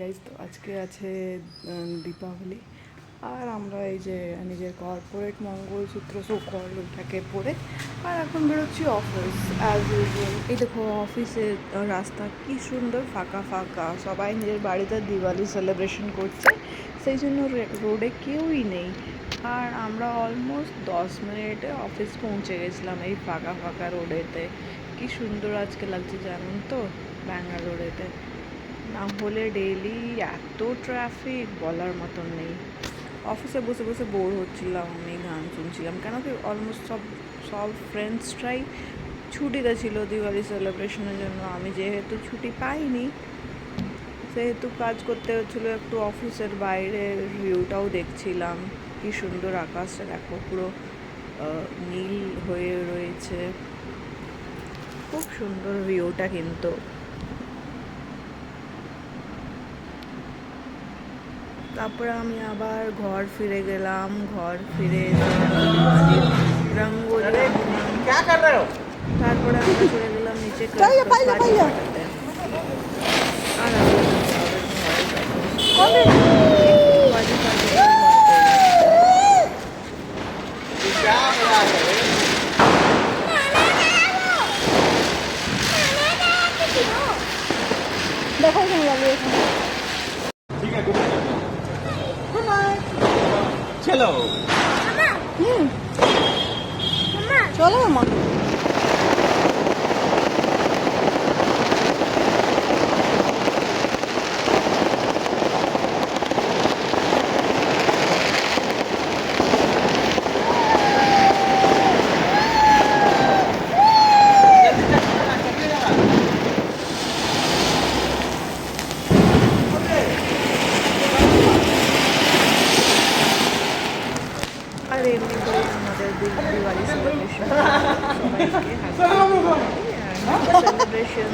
Guys, তো আজকে আছে দীপাবলি। আর আমরা এই যে নিজের কর্পোরেট মঙ্গলসূত্র কল ওইটাকে পরে আর এখন বেরোচ্ছি অফিস অ্যাজ ইউজুয়াল। এই দেখো অফিসের রাস্তা কি সুন্দর ফাঁকা ফাঁকা, সবাই নিজের বাড়িতে দিওয়ালি সেলিব্রেশন করছে, সেই জন্য রোডে কেউই নেই। আর আমরা অলমোস্ট 10 মিনিটে অফিস পৌঁছে গেছিলাম এই ফাঁকা ফাঁকা রোডেতে। কি সুন্দর আজকে লাগছে জানুন তো ব্যাঙ্গালোরেতে। না হলে ডেইলি এত ট্রাফিক বলার মতন নেই। অফিসে বসে বসে বোর হচ্ছিলাম, আমি গান শুনছিলাম, কেন কি অলমোস্ট সব ফ্রেন্ডসরাই ছুটিতে ছিল দিওয়ালি সেলিব্রেশনের জন্য। আমি যেহেতু ছুটি পাইনি, সেহেতু কাজ করতে হচ্ছিলো। একটু অফিসের বাইরের ভিউটাও দেখছিলাম। কি সুন্দর আকাশটা দেখো, পুরো নীল হয়ে রয়েছে, খুব সুন্দর ভিউটা। কিন্তু তারপরে আমি আবার ঘর ফিরে গেলাম। ঘর ফিরে রঙ্গোলি, তারপরে আমরা চলে গেলাম নিচে বাজি ফাটাতে। আর বাজি ফাটিয়ে দেখাই কেন যাবে এখানে। চলো চলো মামা। আর এমনি করে আমাদের দিওয়ালি সেলিব্রেশন সবাইকে হ্যাপি সেলিব্রেশন।